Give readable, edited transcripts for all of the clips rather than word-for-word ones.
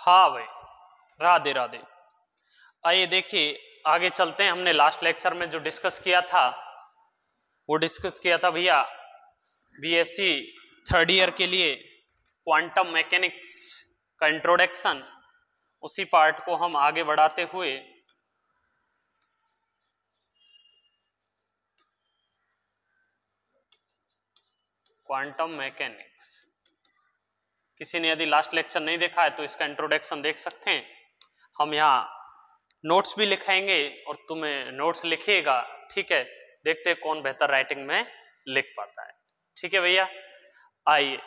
हाँ भाई, राधे राधे। आइए देखिए आगे चलते हैं। हमने लास्ट लेक्चर में जो डिस्कस किया था वो डिस्कस किया था भैया बीएससी थर्ड ईयर के लिए क्वांटम मैकेनिक्स का इंट्रोडक्शन। उसी पार्ट को हम आगे बढ़ाते हुए क्वांटम मैकेनिक्स, किसी ने यदि लास्ट लेक्चर नहीं देखा है तो इसका इंट्रोडक्शन देख सकते हैं। हम यहाँ नोट्स भी लिखाएंगे और तुम्हें नोट्स लिखिएगा, ठीक है। देखते हैं कौन बेहतर राइटिंग में लिख पाता है, ठीक है भैया। आइए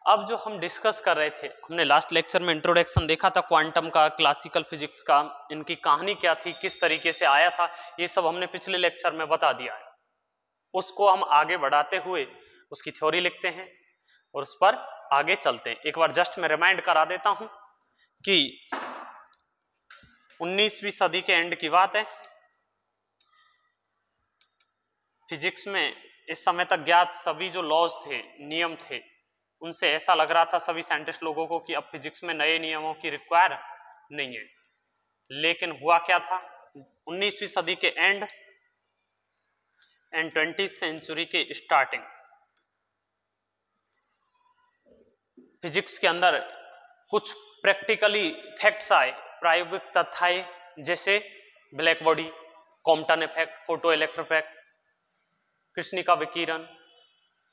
अब जो हम डिस्कस कर रहे थे, हमने लास्ट लेक्चर में इंट्रोडक्शन देखा था क्वांटम का, क्लासिकल फिजिक्स का, इनकी कहानी क्या थी, किस तरीके से आया था, ये सब हमने पिछले लेक्चर में बता दिया है। उसको हम आगे बढ़ाते हुए उसकी थ्योरी लिखते हैं और उस पर आगे चलते हैं। एक बार जस्ट मैं रिमाइंड करा देता हूं कि 19वीं सदी के एंड की बात है। फिजिक्स में इस समय तक ज्ञात सभी जो लॉज थे, नियम थे, उनसे ऐसा लग रहा था सभी साइंटिस्ट लोगों को कि अब फिजिक्स में नए नियमों की रिक्वायर नहीं है। लेकिन हुआ क्या था, 19वीं सदी के एंड 20th सेंचुरी के स्टार्टिंग फिजिक्स के अंदर कुछ प्रैक्टिकली फैक्ट्स आए, प्रायोगिक तथ्य आए, जैसे black body, Compton effect, photo electric effect, कृष्णिका विकिरण,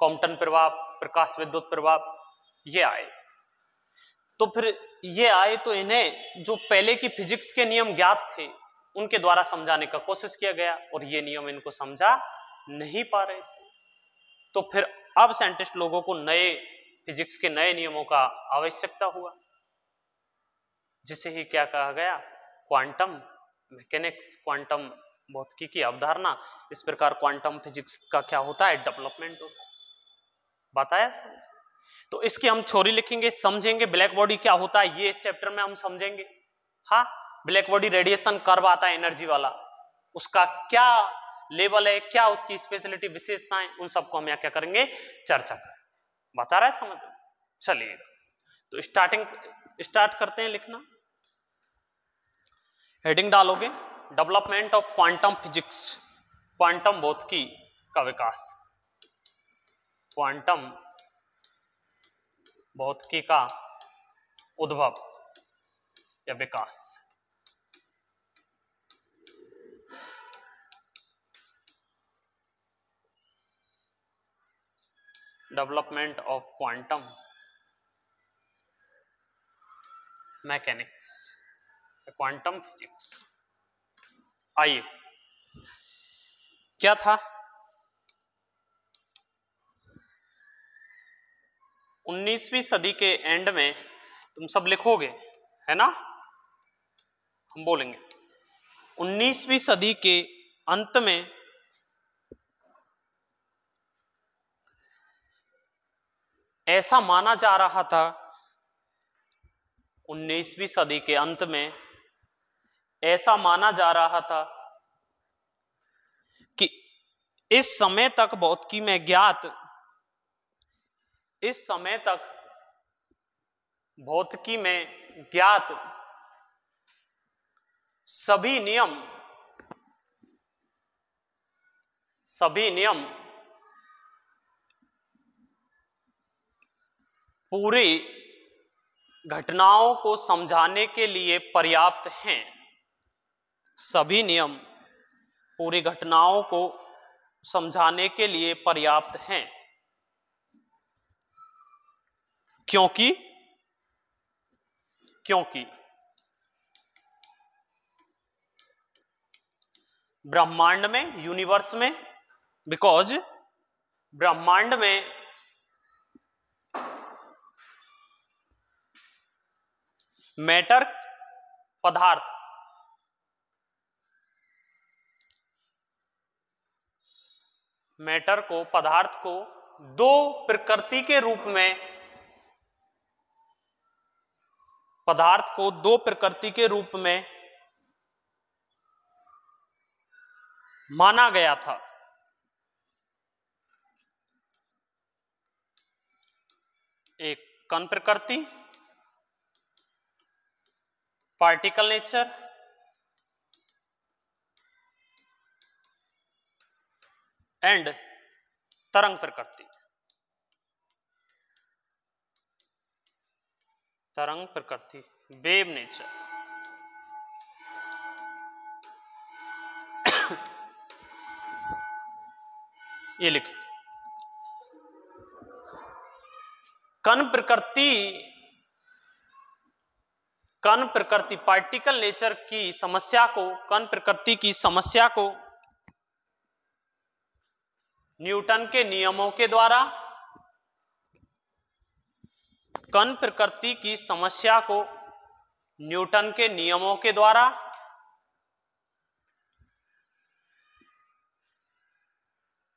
कॉम्पटन प्रभाव, प्रकाश विद्युत प्रभाव, ये आए। तो फिर ये आए तो इन्हें जो पहले की फिजिक्स के नियम ज्ञात थे उनके द्वारा समझाने का कोशिश किया गया और ये नियम इनको समझा नहीं पा रहे थे। तो फिर अब साइंटिस्ट लोगों को नए फिजिक्स के नए नियमों का आवश्यकता हुआ, जिसे ही क्या कहा गया, क्वांटम मैकेनिक्स, क्वांटम भौतिकी की अवधारणा। इस प्रकार क्वांटम फिजिक्स का क्या होता है, डेवलपमेंट होता है। बताया समझ? तो इसकी हम थ्योरी लिखेंगे, समझेंगे ब्लैक बॉडी क्या होता है, ये इस चैप्टर में हम समझेंगे। हाँ, ब्लैक बॉडी रेडिएशन कर्व आता है एनर्जी वाला, उसका क्या लेवल है, क्या उसकी स्पेशलिटी विशेषताएं, उन सबको हम यहाँ क्या करेंगे, चर्चा करें। बता रहा है समझ? चलिए तो स्टार्ट करते हैं लिखना। हेडिंग डालोगे development of quantum physics, quantum भौतिकी का विकास, क्वांटम भौतिकी का उद्भव या विकास। Development of quantum mechanics, quantum physics. आइए क्या था, 19वीं सदी के एंड में तुम सब लिखोगे, है ना, हम बोलेंगे 19वीं सदी के अंत में ऐसा माना जा रहा था, 19वीं सदी के अंत में ऐसा माना जा रहा था कि इस समय तक भौतिकी में ज्ञात, इस समय तक भौतिकी में ज्ञात सभी नियम पूरी घटनाओं को समझाने के लिए पर्याप्त हैं। सभी नियम पूरी घटनाओं को समझाने के लिए पर्याप्त हैं, क्योंकि ब्रह्मांड में, यूनिवर्स में, बिकॉज ब्रह्मांड में मैटर, पदार्थ, मैटर को, पदार्थ को दो प्रकृति के रूप में, पदार्थ को दो प्रकृति के रूप में माना गया था। एक कण प्रकृति पार्टिकल नेचर, एंड तरंग प्रकृति। तरंग प्रकृति, वेव नेचर। ये लिखे, कण प्रकृति पार्टिकल नेचर की समस्या को, कण प्रकृति की समस्या को न्यूटन के नियमों के द्वारा, कण प्रकृति की समस्या को न्यूटन के नियमों के द्वारा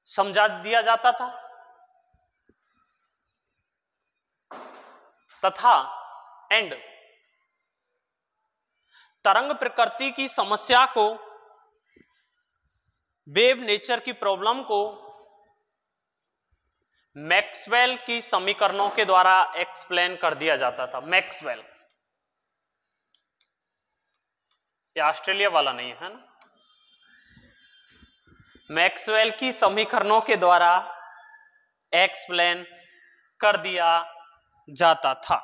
समझा दिया जाता था, तथा एंड तरंग प्रकृति की समस्या को, वेव नेचर की प्रॉब्लम को मैक्सवेल की समीकरणों के द्वारा एक्सप्लेन कर दिया जाता था। मैक्सवेल, ये ऑस्ट्रेलिया वाला नहीं है ना, मैक्सवेल की समीकरणों के द्वारा एक्सप्लेन कर दिया जाता था।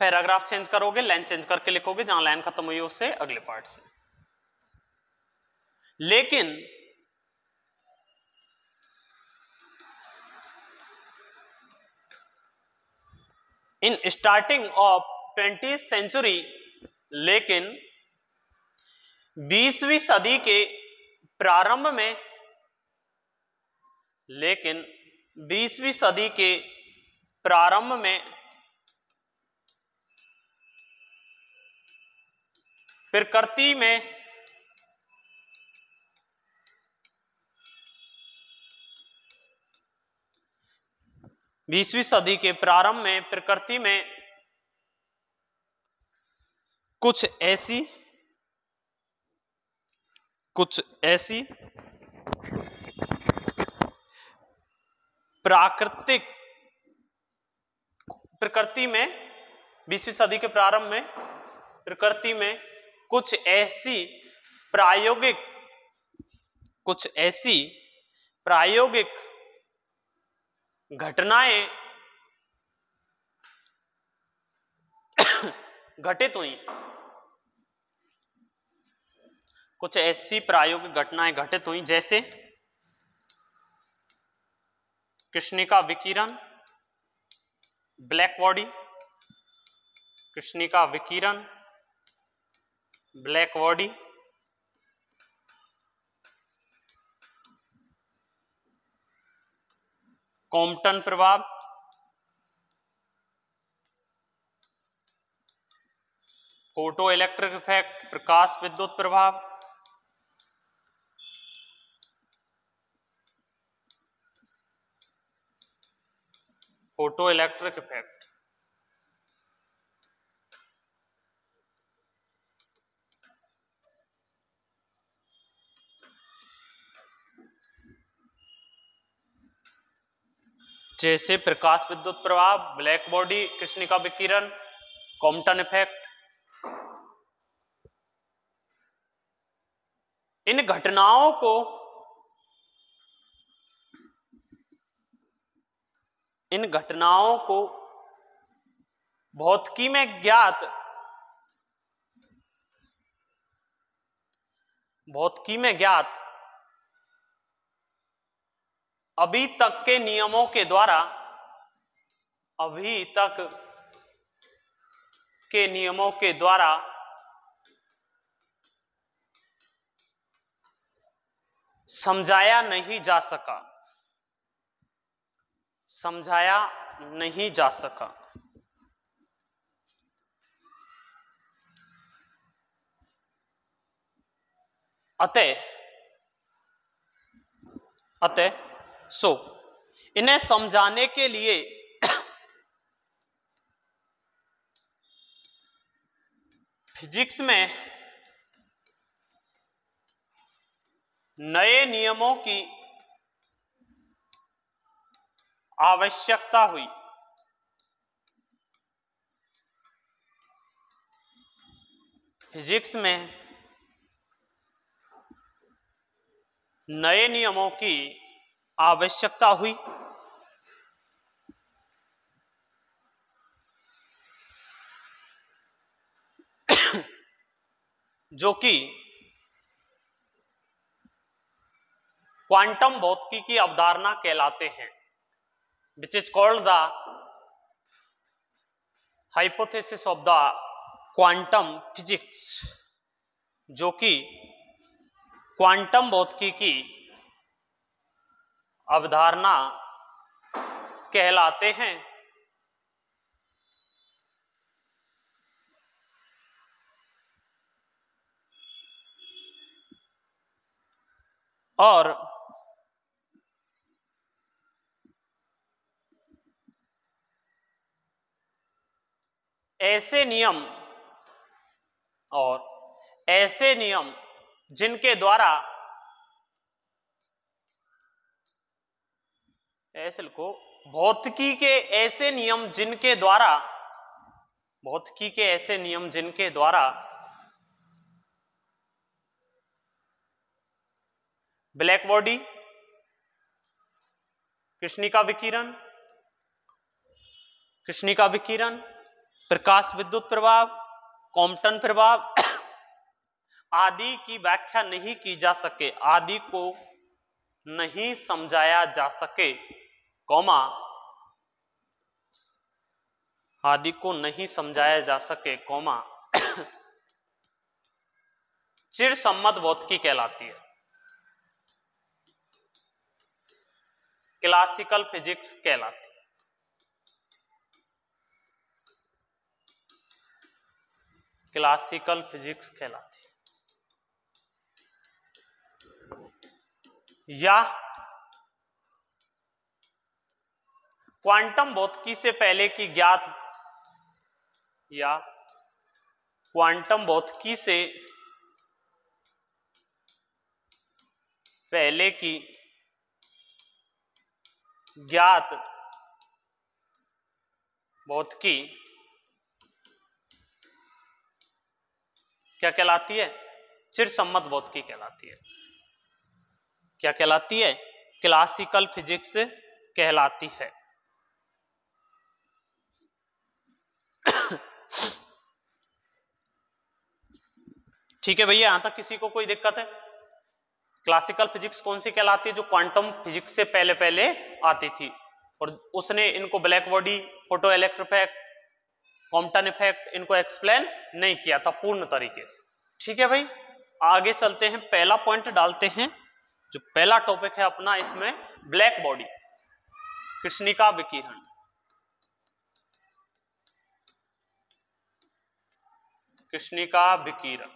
पैराग्राफ चेंज करोगे, लाइन चेंज करके लिखोगे, जहां लाइन खत्म हुई उससे अगले पार्ट से। लेकिन in starting of 20th century, लेकिन 20वीं सदी के प्रारंभ में, लेकिन 20वीं सदी के प्रारंभ में प्रकृति में प्रकृति में कुछ ऐसी प्राकृतिक, प्रकृति में 20वीं सदी के प्रारंभ में प्रकृति में कुछ ऐसी प्रायोगिक घटनाएं घटित हुई, कुछ ऐसी प्रायोगिक घटनाएं घटित हुई, जैसे कृष्णिका विकिरण, ब्लैक बॉडी, कृष्णिका विकिरण, ब्लैक बॉडी, कॉम्पटन प्रभाव, फोटो इलेक्ट्रिक इफेक्ट, प्रकाश विद्युत प्रभाव, फोटो इलेक्ट्रिक इफेक्ट, जैसे प्रकाश विद्युत प्रभाव, ब्लैक बॉडी, कृष्णिका विकिरण, कॉम्पटन इफेक्ट। इन घटनाओं को भौतिकी में ज्ञात अभी तक के नियमों के द्वारा समझाया नहीं जा सका। अतः इन्हें समझाने के लिए फिजिक्स में नए नियमों की आवश्यकता हुई। फिजिक्स में नए नियमों की आवश्यकता हुई, जो कि क्वांटम भौतिकी की अवधारणा कहलाते हैं, which is called the hypothesis of the quantum physics, जो कि क्वांटम भौतिकी की अवधारणा कहलाते हैं। और ऐसे नियम जिनके द्वारा, ऐसे लिखो, भौतिकी के ऐसे नियम जिनके द्वारा ब्लैक बॉडी, कृष्णिका विकिरण, प्रकाश विद्युत प्रभाव, कॉम्पटन प्रभाव आदि की व्याख्या नहीं की जा सके, आदि को नहीं समझाया जा सके, चिरसम्मत भौतिकी कहलाती है, क्लासिकल फिजिक्स कहलाती है। क्लासिकल फिजिक्स कहलाती है, या क्वांटम भौतिकी से पहले की ज्ञात, या क्वांटम भौतिकी से पहले की ज्ञात भौतिकी क्या कहलाती है? चिरसम्मत भौतिकी कहलाती है। क्या कहलाती है? क्लासिकल फिजिक्स कहलाती है। ठीक है भैया, यहां तक किसी को कोई दिक्कत है? क्लासिकल फिजिक्स कौन सी कहलाती है? जो क्वांटम फिजिक्स से पहले आती थी, और उसने इनको black body, photo electric effect, Compton effect, इनको एक्सप्लेन नहीं किया था पूर्ण तरीके से। ठीक है भाई, आगे चलते हैं, पहला पॉइंट डालते हैं। जो पहला टॉपिक है अपना इसमें, ब्लैक बॉडी, कृष्णिका विकिरण। कृष्णिका विकिरण,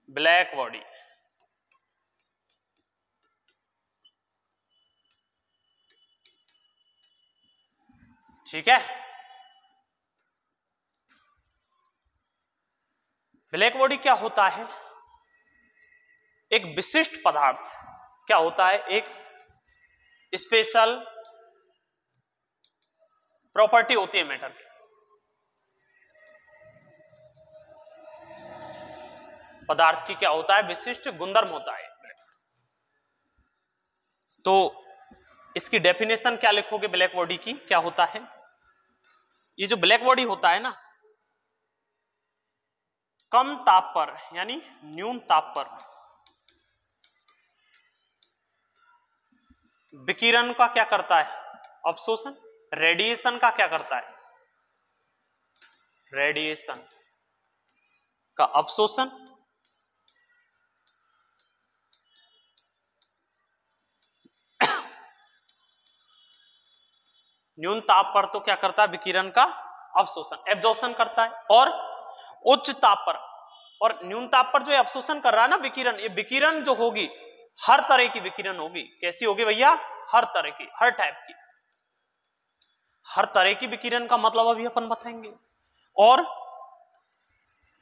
ब्लैक बॉडी। ठीक है, ब्लैक बॉडी क्या होता है? एक विशिष्ट पदार्थ। क्या होता है? एक स्पेशल प्रॉपर्टी होती है मैटर की। पदार्थ की क्या होता है? विशिष्ट गुणधर्म होता है। तो इसकी डेफिनेशन क्या लिखोगे ब्लैक बॉडी की? क्या होता है? ये जो ब्लैक बॉडी होता है ना, कम ताप पर, यानी न्यून ताप पर विकिरण का क्या करता है? अवशोषण। रेडिएशन का क्या करता है? रेडिएशन का अवशोषण। न्यून ताप पर तो क्या करता है? विकिरण का अवशोषण, एब्जॉर्प्शन करता है। और उच्च ताप पर और न्यून ताप पर जो अवशोषण कर रहा है ना विकिरण, ये विकिरण जो होगी, हर तरह की विकिरण होगी। कैसी होगी भैया? हर तरह की, हर टाइप की, हर तरह की विकिरण का मतलब अभी अपन बताएंगे। और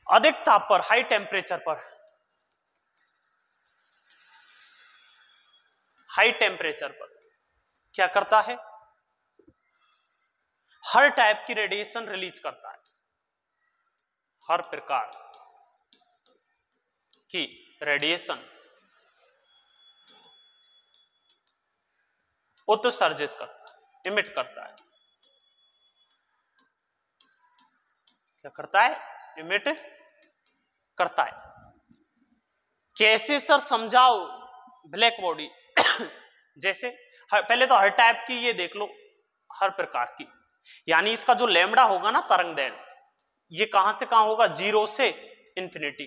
अधिक ताप पर, हाई टेम्परेचर पर, हाई टेम्परेचर पर क्या करता है? हर टाइप की रेडिएशन रिलीज करता है। हर प्रकार की रेडिएशन उत्सर्जित करता है, इमिट करता है। क्या करता है? इमिट करता है। कैसे सर समझाओ ब्लैक बॉडी? जैसे पहले तो हर टाइप की ये देख लो, हर प्रकार की, यानी इसका जो लैम्बडा होगा ना तरंगदैर्घ्य, ये कहां से कहां होगा? 0 से इंफिनिटी।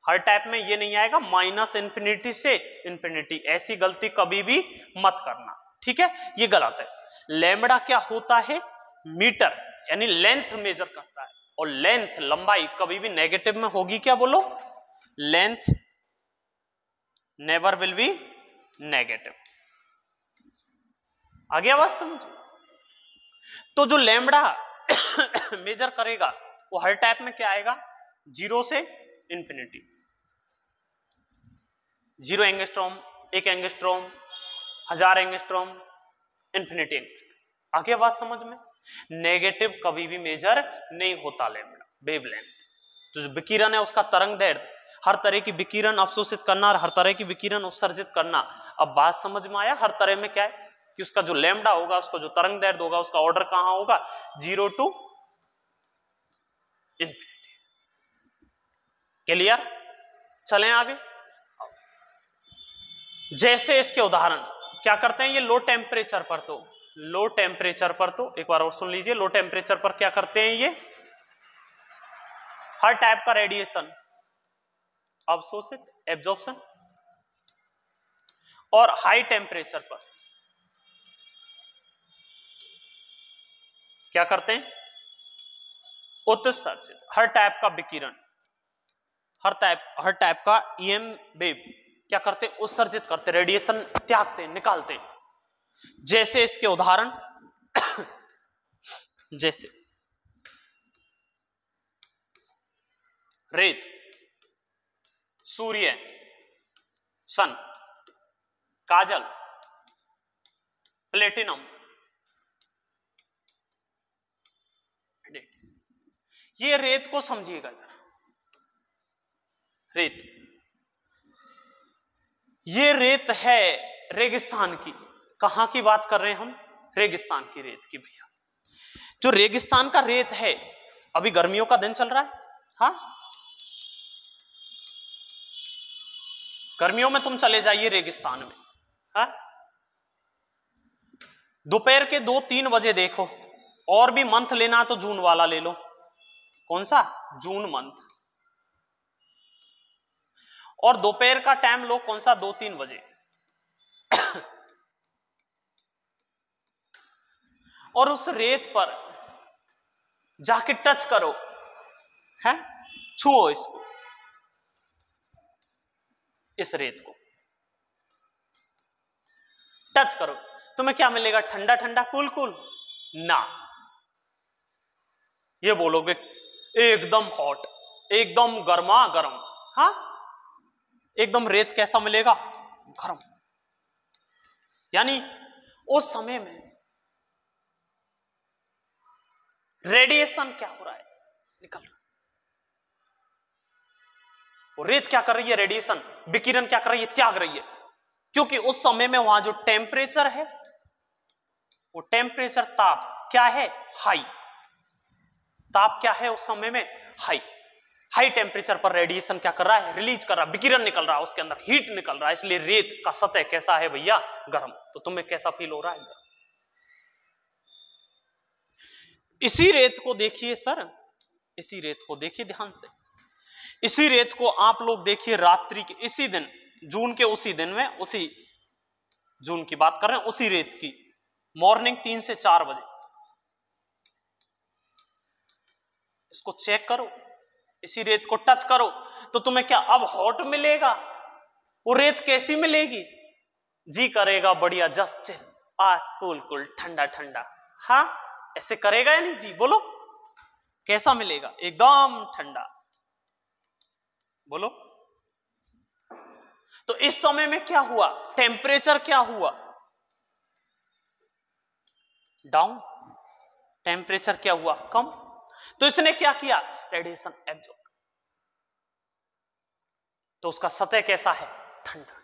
हर टाइप में ये नहीं आएगा -इंफिनिटी से इंफिनिटी, ऐसी गलती कभी भी मत करना, ठीक है? ये गलत है। लैम्बडा क्या होता है? मीटर, यानी लेंथ मेजर करता है, और लेंथ लंबाई कभी भी नेगेटिव में होगी क्या? बोलो, length never will be negative. आगे आवाज समझो। तो जो लैम्बडा मेजर करेगा वो हर टाइप में क्या आएगा? 0 से infinity. 0 angstrom, 1 angstrom, 1000 angstrom, infinity angstrom. आगे बात समझ में? नेगेटिव कभी भी मेजर नहीं होता लैम्बडा, वेवलेंथ। जो विकिरण है उसका तरंगदैर्घ्य, हर तरह की विकिरण अवशोषित करना और हर तरह की विकिरण उत्सर्जित करना। अब बात समझ में आया? हर तरह में क्या है कि उसका जो लैम्बडा होगा, उसका जो तरंगदैर्घ्य होगा, उसका ऑर्डर कहां होगा? 0 टू इंफिनिटी। क्लियर? चलें आगे। जैसे इसके उदाहरण क्या करते हैं? ये लो टेम्परेचर पर, तो लो टेम्परेचर पर, तो एक बार और सुन लीजिए, लो टेम्परेचर पर क्या करते हैं? ये हर टाइप का रेडिएशन अवशोषित, एब्जॉर्प्शन, और हाई टेम्परेचर पर क्या करते हैं? उत्सर्जित। हर टाइप का विकिरण, हर टाइप का ईएम वेव क्या करते? उत्सर्जित करते, रेडिएशन त्यागते, निकालते। जैसे इसके उदाहरण जैसे रेत, सूर्य, सन, काजल, प्लेटिनम, ये रेत को समझिएगा जरा। रेत, ये रेत है रेगिस्तान की। कहां की बात कर रहे हैं हम? रेगिस्तान की रेत की। भैया जो रेगिस्तान का रेत है, अभी गर्मियों का दिन चल रहा है, हाँ, गर्मियों में तुम चले जाइए रेगिस्तान में, हाँ, दोपहर के 2-3 बजे देखो, और भी मंथ लेना तो जून वाला ले लो। कौन सा? June month. और दोपहर का टाइम लो कौन सा? 2-3 बजे। और उस रेत पर जाके टच करो, है, छुओ इसको, इस रेत को टच करो, तुम्हें क्या मिलेगा? ठंडा ठंडा, कूल कूल? ना, ये बोलोगे एकदम हॉट, एकदम गर्मा गर्म। हाँ, एकदम रेत कैसा मिलेगा? गर्म। यानी उस समय में रेडिएशन क्या हो रहा है? निकल रहा है। और रेत क्या कर रही है? रेडिएशन, विकिरण क्या कर रही है? त्याग रही है। क्योंकि उस समय में वहां जो टेम्परेचर है, वो टेम्परेचर, ताप क्या है? हाई। ताप क्या है उस समय में? हाई। हाई टेम्परेचर पर रेडिएशन क्या कर रहा है? रिलीज कर रहा है, विकिरण निकल रहा है, उसके अंदर हीट निकल रहा है। इसलिए रेत का सतह कैसा है भैया? गर्म। तो तुम्हें कैसा फील हो रहा है? गर्म। इसी रेत को देखिए सर, इसी रेत को देखिए ध्यान से, इसी रेत को आप लोग देखिए रात्रि के इसी दिन, जून के उसी दिन में, उसी जून की बात कर रहे हैं, उसी रेत की मॉर्निंग 3 से 4 बजे, इसको चेक करो, इसी रेत को टच करो, तो तुम्हें क्या अब हॉट मिलेगा? वो रेत कैसी मिलेगी? जी करेगा बढ़िया, जस्ट कूल कूल, ठंडा ठंडा। हाँ, ऐसे करेगा या नहीं जी? बोलो कैसा मिलेगा? एकदम ठंडा। बोलो। तो इस समय में क्या हुआ? टेम्परेचर क्या हुआ? डाउन। टेम्परेचर क्या हुआ? कम। तो इसने क्या किया? Radiation absorb. तो उसका सतह कैसा है? ठंडा।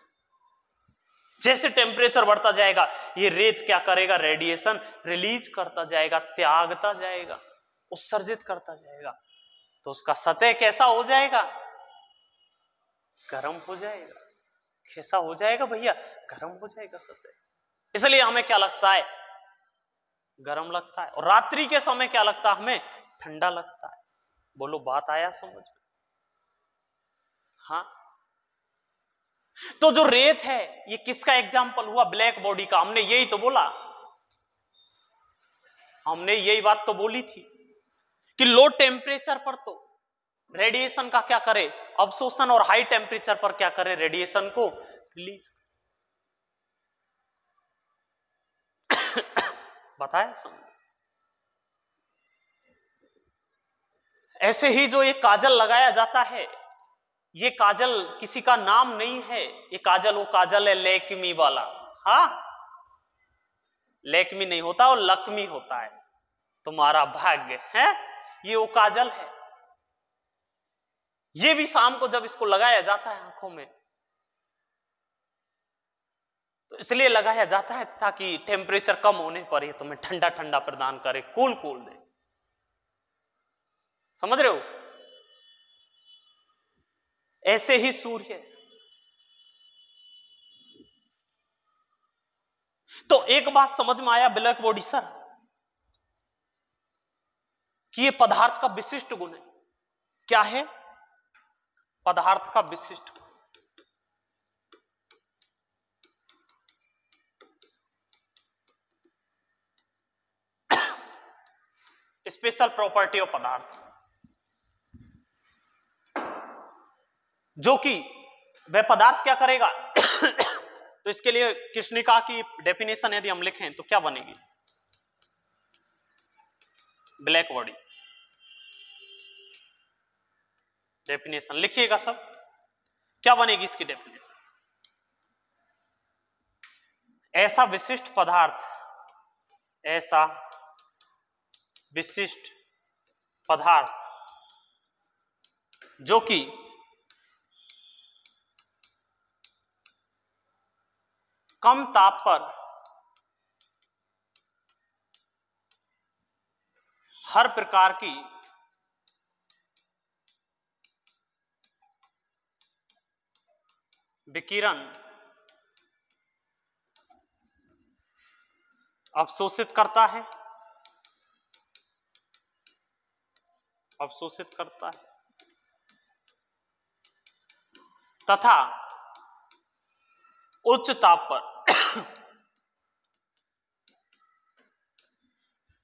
जैसे टेम्परेचर बढ़ता जाएगा ये रेत क्या करेगा? रेडिएशन रिलीज करता जाएगा, त्यागता जाएगा, उत्सर्जित करता जाएगा। तो उसका सतह कैसा हो जाएगा? गर्म हो जाएगा। कैसा हो जाएगा भैया? गर्म हो जाएगा सतह। इसलिए हमें क्या लगता है? गर्म लगता है। और रात्रि के समय क्या लगता है हमें? ठंडा लगता है। बोलो बात आया समझ में? हाँ। तो जो रेत है ये किसका एग्जाम्पल हुआ? ब्लैक बॉडी का। हमने यही तो बोला, हमने यही बात तो बोली थी कि लो टेम्परेचर पर तो रेडिएशन का क्या करे? अवशोषण, और हाई टेम्परेचर पर क्या करे? रेडिएशन को रिलीज। बताया समझ? ऐसे ही जो ये काजल लगाया जाता है, ये काजल किसी का नाम नहीं है। ये काजल वो काजल है लैक्मी वाला। हाँ, लैक्मी नहीं होता, वो लक्ष्मी होता है। तुम्हारा भाग्य है, ये वो काजल है। ये भी शाम को जब इसको लगाया जाता है आंखों में, तो इसलिए लगाया जाता है ताकि टेम्परेचर कम होने पर ये तुम्हें ठंडा ठंडा प्रदान करे, कूल कूल दे। समझ रहे हो? ऐसे ही सूर्य। तो एक बात समझ में आया ब्लैक बॉडी सर कि ये पदार्थ का विशिष्ट गुण है। क्या है? पदार्थ का विशिष्ट गुण। स्पेशल प्रॉपर्टी ऑफ पदार्थ, जो कि वह पदार्थ क्या करेगा? तो इसके लिए कृष्णिका की डेफिनेशन यदि हम लिखें तो क्या बनेगी? ब्लैक बॉडी डेफिनेशन लिखिएगा सब। क्या बनेगी इसकी डेफिनेशन? ऐसा विशिष्ट पदार्थ, ऐसा विशिष्ट पदार्थ जो कि कम ताप पर हर प्रकार की विकिरण अवशोषित करता है, अवशोषित करता है तथा उच्च ताप पर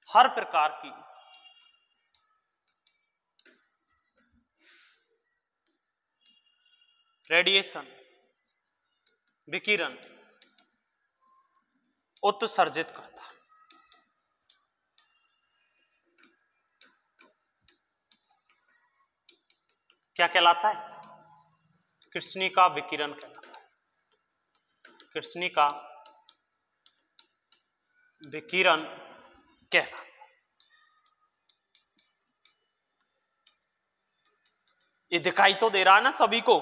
हर प्रकार की रेडिएशन, विकिरण उत्सर्जित करता है। क्या कहलाता है? कृष्णिका विकिरण कहलाता है। कृष्णिका विकिरण कहलाता है। ये दिखाई तो दे रहा है ना सभी को?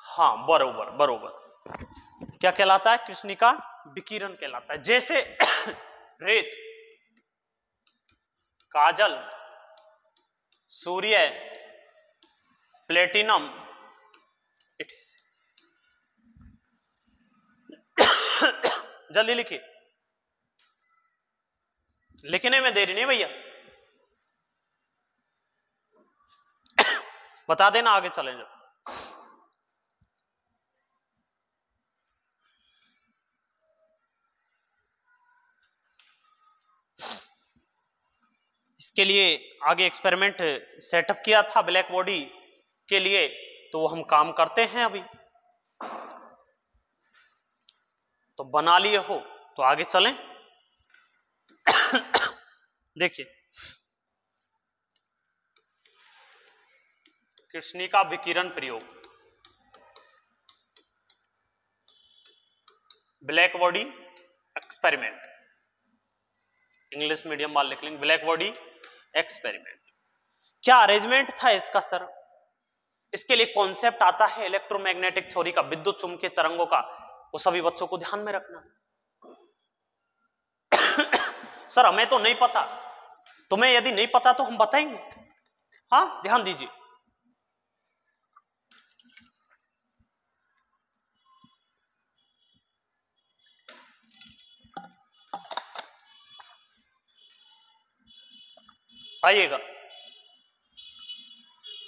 हाँ, बरोबर बरोबर। क्या कहलाता है? कृष्णिका विकिरण कहलाता है। जैसे रेत, काजल, सूर्य, प्लेटिनम, जल्दी लिखिए, लिखने में देरी नहीं भैया, बता देना आगे चले जब। इसके लिए आगे एक्सपेरिमेंट सेटअप किया था ब्लैक बॉडी के लिए, तो हम काम करते हैं अभी। तो बना लिए हो तो आगे चलें। देखिए, कृष्णिका विकिरण प्रयोग, black body experiment, English medium वाले लिख लेंगे ब्लैक बॉडी एक्सपेरिमेंट। क्या अरेंजमेंट था इसका सर? इसके लिए कॉन्सेप्ट आता है इलेक्ट्रोमैग्नेटिक थ्योरी का, विद्युत चुंबकीय तरंगों का, वो सभी बच्चों को ध्यान में रखना। सर हमें तो नहीं पता, तुम्हें यदि नहीं पता तो हम बताएंगे। हाँ ध्यान दीजिए। आइएगा,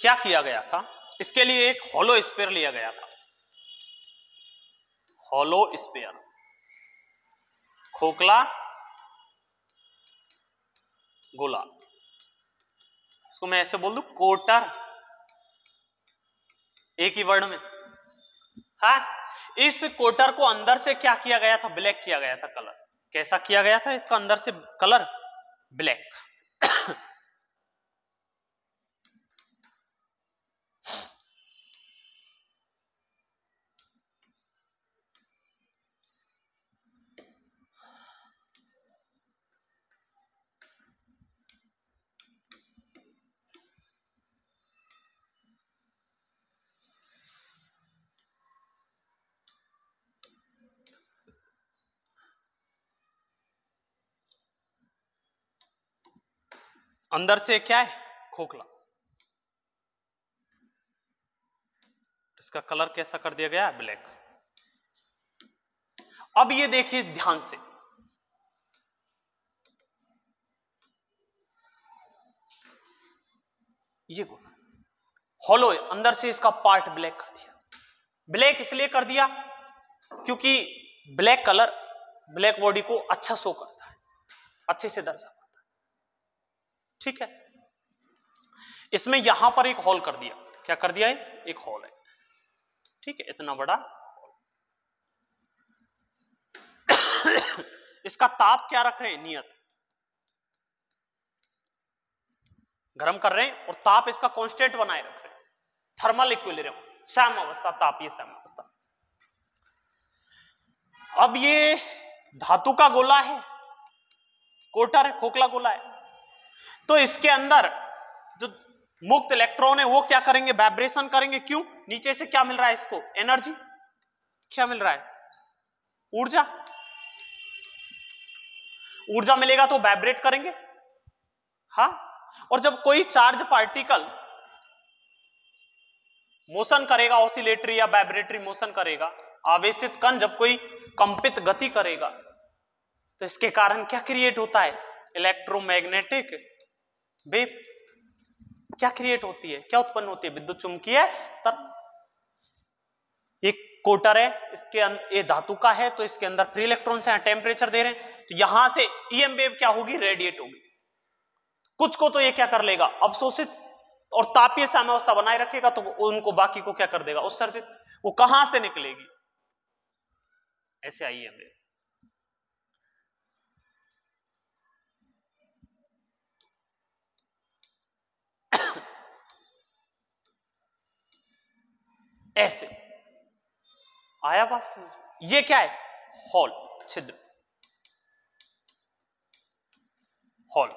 क्या किया गया था, इसके लिए एक हॉलो स्फीयर लिया गया था। हॉलो स्फीयर, खोखला गोला, इसको मैं ऐसे बोल दूं कोटर, एक ही वर्ड में। हाँ, इस कोटर को अंदर से क्या किया गया था? ब्लैक किया गया था कलर। कैसा किया गया था इसका अंदर से कलर? ब्लैक। अंदर से क्या है? खोखला। इसका कलर कैसा कर दिया गया? ब्लैक। अब ये देखिए ध्यान से, ये गोला हॉलो, अंदर से इसका पार्ट ब्लैक कर दिया। ब्लैक इसलिए कर दिया क्योंकि ब्लैक कलर ब्लैक बॉडी को अच्छा शो करता है, अच्छे से दर्शा पाता है। ठीक है, इसमें यहां पर एक होल कर दिया। क्या कर दिया है? एक होल है। ठीक है, इतना बड़ा। इसका ताप क्या रख रहे हैं? नियत। गर्म कर रहे हैं और ताप इसका कांस्टेंट बनाए रख रहे हैं, थर्मल इक्विलिब्रियम, सम अवस्था ताप, ये सम अवस्था। अब ये धातु का गोला है, कोटर है, खोखला गोला है, तो इसके अंदर जो मुक्त इलेक्ट्रॉन है वो क्या करेंगे? वाइब्रेशन करेंगे। क्यों? नीचे से क्या मिल रहा है इसको? एनर्जी। क्या मिल रहा है? ऊर्जा। ऊर्जा मिलेगा तो वाइब्रेट करेंगे। हाँ, और जब कोई चार्ज पार्टिकल मोशन करेगा, ऑसिलेटरी या वाइब्रेटरी मोशन करेगा, आवेशित कण जब कोई कंपित गति करेगा, तो इसके कारण क्या क्रिएट होता है? Electromagnetic wave. क्या क्रिएट होती है? क्या उत्पन्न होती है? विद्युत चुंबकीय तरंग। एक कोटर है, इसके ये धातु का है, तो इसके अंदर फ्री इलेक्ट्रॉन्स हैं, टेम्परेचर दे रहे हैं, तो यहां से ईएम वेव क्या होगी? रेडिएट होगी। कुछ को तो ये क्या कर लेगा? अवशोषित और तापीय साम्यावस्था बनाए रखेगा, तो उनको बाकी को क्या कर देगा? उत्सर्जित। वो कहां से निकलेगी? ऐसे आई ईएम वेव। ऐसे आया बात समझ? ये क्या है? हॉल, छिद्र, हॉल।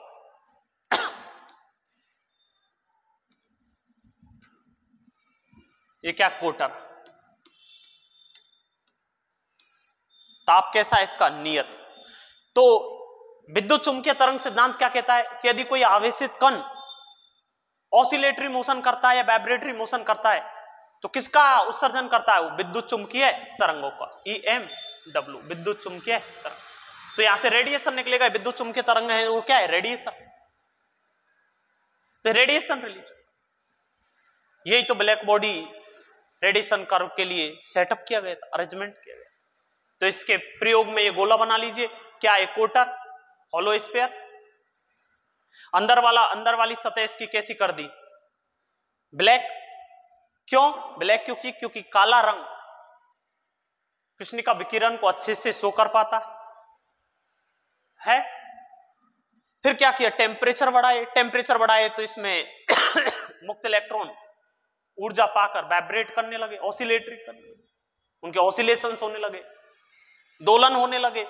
ये क्या? कोटर। ताप कैसा है इसका? नियत। तो विद्युत चुंबकीय तरंग सिद्धांत क्या कहता है कि यदि कोई आवेशित कण ऑसिलेटरी मोशन करता है या वाइब्रेटरी मोशन करता है, तो किसका उत्सर्जन करता है? वो विद्युत चुंबकीय तरंगों का, EMW, विद्युत चुंबकीय तरंग। तो यहां से रेडिएशन निकलेगा। विद्युत चुंबकीय तरंग है वो क्या है? रेडिएशन। तो रेडिएशन रिलीज, यही तो ब्लैक बॉडी रेडिएशन कर्व के लिए सेटअप किया गया था, अरेंजमेंट किया गया। तो इसके प्रयोग में ये गोला बना लीजिए। क्या? एक कोटर, हॉलो स्फीयर। अंदर वाली सतह इसकी कैसी कर दी? ब्लैक। क्यों ब्लैक? क्योंकि काला रंग कृष्णिका विकिरण को अच्छे से शो कर पाता है। फिर क्या किया? टेम्परेचर बढ़ाए। टेम्परेचर बढ़ाए तो इसमें मुक्त इलेक्ट्रॉन ऊर्जा पाकर वाइब्रेट करने लगे, ऑसिलेटरी करने लगे, उनके ऑसिलेशंस होने लगे, दोलन होने लगे।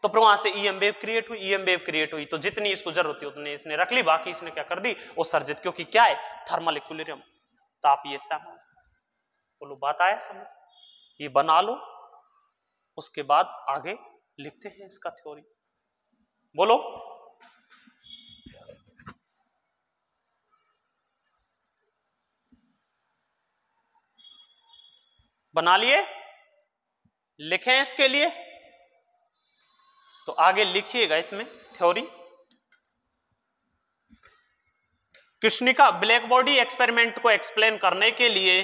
तो फिर वहां से ईएम वेव क्रिएट हुई, ईएम वेव क्रिएट हुई तो जितनी इसको जरूरत थी उतनी इसने रख ली, बाकी इसने क्या कर दी उत्सर्जित, क्योंकि क्या है थर्मल इक्विलिब्रियम। तो आप ये बोलो बात आया समझ, ये बना लो, उसके बाद आगे लिखते हैं इसका थ्योरी। बोलो बना लिए, लिखें इसके लिए, तो आगे लिखिएगा इसमें थ्योरी। कृष्णिका ब्लैक बॉडी एक्सपेरिमेंट को एक्सप्लेन करने के लिए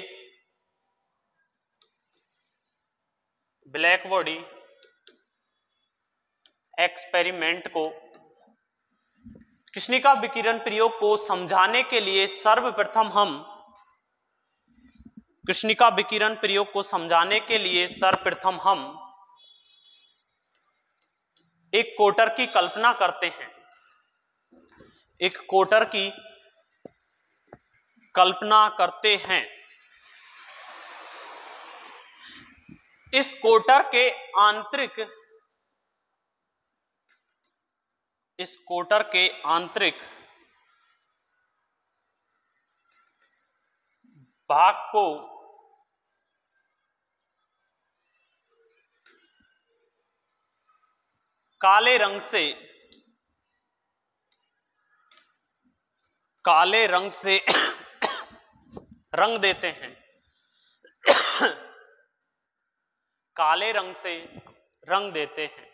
ब्लैक बॉडी एक्सपेरिमेंट को कृष्णिका विकिरण प्रयोग को समझाने के लिए सर्वप्रथम हम कृष्णिका विकिरण प्रयोग को समझाने के लिए सर्वप्रथम हम एक कोटर की कल्पना करते हैं, एक कोटर की कल्पना करते हैं। इस कोटर के आंतरिक भाग को काले रंग से रंग देते हैं, काले रंग से रंग देते हैं।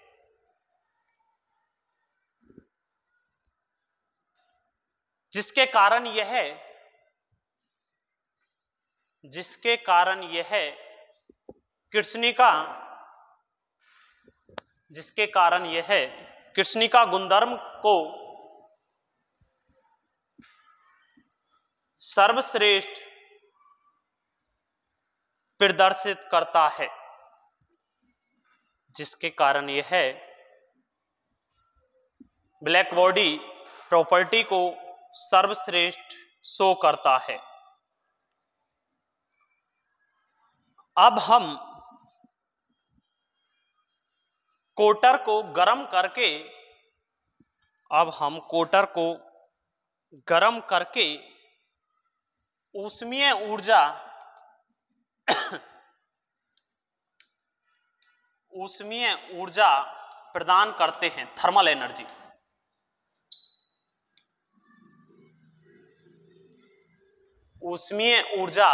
जिसके कारण यह कृष्णिका गुणधर्म को सर्वश्रेष्ठ प्रदर्शित करता है, जिसके कारण यह ब्लैक बॉडी प्रॉपर्टी को सर्वश्रेष्ठ शो करता है। अब हम कोटर को गर्म करके ऊष्मीय ऊर्जा प्रदान करते हैं, थर्मल एनर्जी। ऊष्मीय ऊर्जा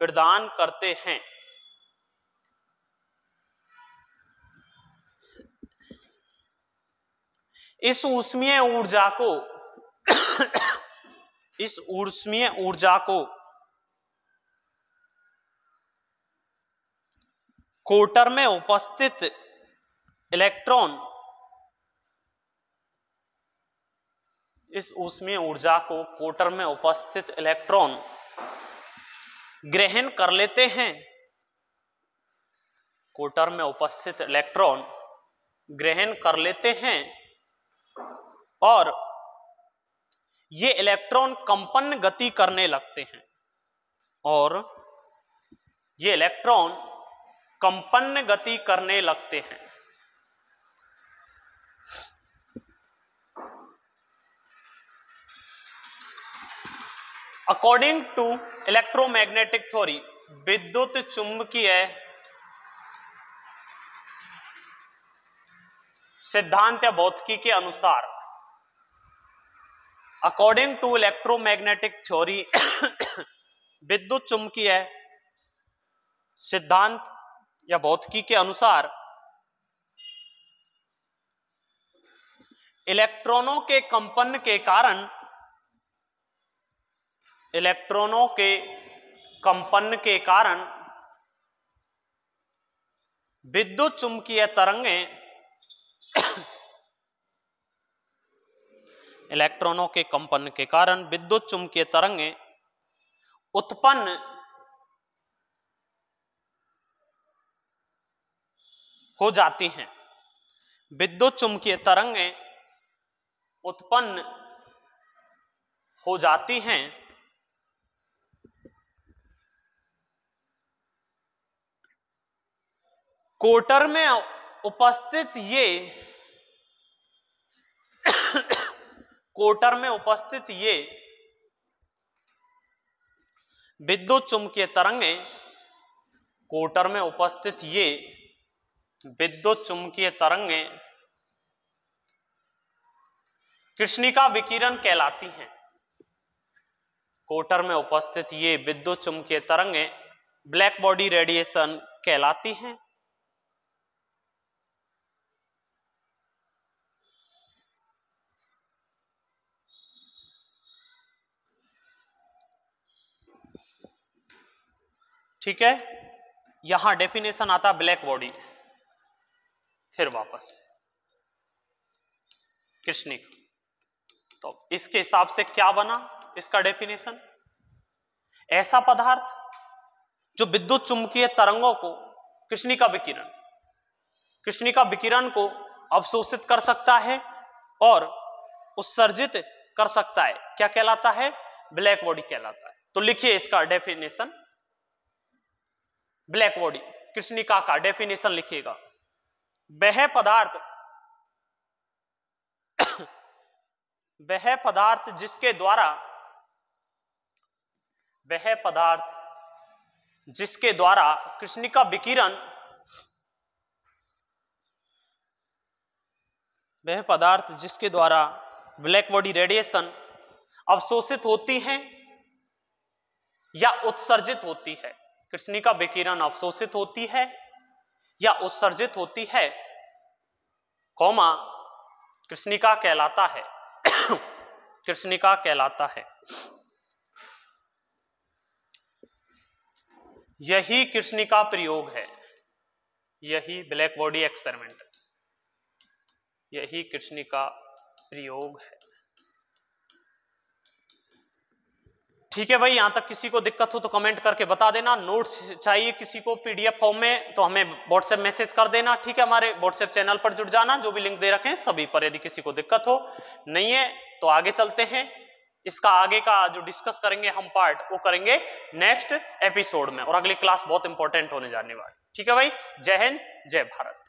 प्रदान करते हैं। इस ऊष्मीय ऊर्जा को कोटर में उपस्थित इलेक्ट्रॉन ग्रहण कर लेते हैं। कोटर में उपस्थित इलेक्ट्रॉन ग्रहण कर लेते हैं और ये इलेक्ट्रॉन कंपन गति करने लगते हैं, और ये इलेक्ट्रॉन कंपन गति करने लगते हैं। अकॉर्डिंग टू इलेक्ट्रोमैग्नेटिक थ्योरी, विद्युत चुंबकीय सिद्धांत या भौतिकी के अनुसार, अकॉर्डिंग टू इलेक्ट्रोमैग्नेटिक थ्योरी, विद्युत चुंबकीय सिद्धांत या भौतिकी के अनुसार इलेक्ट्रॉनों के कंपन के कारण विद्युत चुंबकीय तरंगें इलेक्ट्रॉनों के कंपन के कारण विद्युत चुंबकीय तरंगें उत्पन्न हो जाती हैं। विद्युत चुंबकीय तरंगें उत्पन्न हो जाती हैं। कोटर में उपस्थित ये कोटर में उपस्थित ये विद्युत चुंबकीय तरंगें, कोटर में उपस्थित ये विद्युत चुंबकीय तरंगें कृष्णिका विकिरण कहलाती हैं। कोटर में उपस्थित ये विद्युत चुंबकीय तरंगें ब्लैक बॉडी रेडिएशन कहलाती हैं। ठीक है, यहां डेफिनेशन आता ब्लैक बॉडी। फिर वापस कृष्णिका, तो इसके हिसाब से क्या बना इसका डेफिनेशन? ऐसा पदार्थ जो विद्युत चुंबकीय तरंगों को कृष्णिका विकिरण को अवशोषित कर सकता है और उत्सर्जित कर सकता है, क्या कहलाता है? ब्लैक बॉडी कहलाता है। तो लिखिए इसका डेफिनेशन, ब्लैक बॉडी कृष्णिका का डेफिनेशन लिखिएगा। वह पदार्थ जिसके द्वारा कृष्णिका विकिरण, वह पदार्थ जिसके द्वारा ब्लैक बॉडी रेडिएशन अवशोषित होती हैं या उत्सर्जित होती है। कृष्णिका विकिरण अवशोषित होती है या उत्सर्जित होती है, कौमा कृष्णिका कहलाता है। कृष्णिका कहलाता है। यही कृष्णिका प्रयोग है, यही ब्लैक बॉडी एक्सपेरिमेंट, यही कृष्णिका प्रयोग है। ठीक है भाई, यहां तक किसी को दिक्कत हो तो कमेंट करके बता देना। नोट्स चाहिए किसी को पीडीएफ फॉर्म में तो हमें व्हाट्सएप मैसेज कर देना। ठीक है, हमारे व्हाट्सएप चैनल पर जुड़ जाना, जो भी लिंक दे रखे हैं सभी पर। यदि किसी को दिक्कत हो नहीं है तो आगे चलते हैं। इसका आगे का जो डिस्कस करेंगे हम पार्ट, वो करेंगे नेक्स्ट एपिसोड में, और अगली क्लास बहुत इंपॉर्टेंट होने जाने वाली। ठीक है भाई, जय हिंद, जय भारत।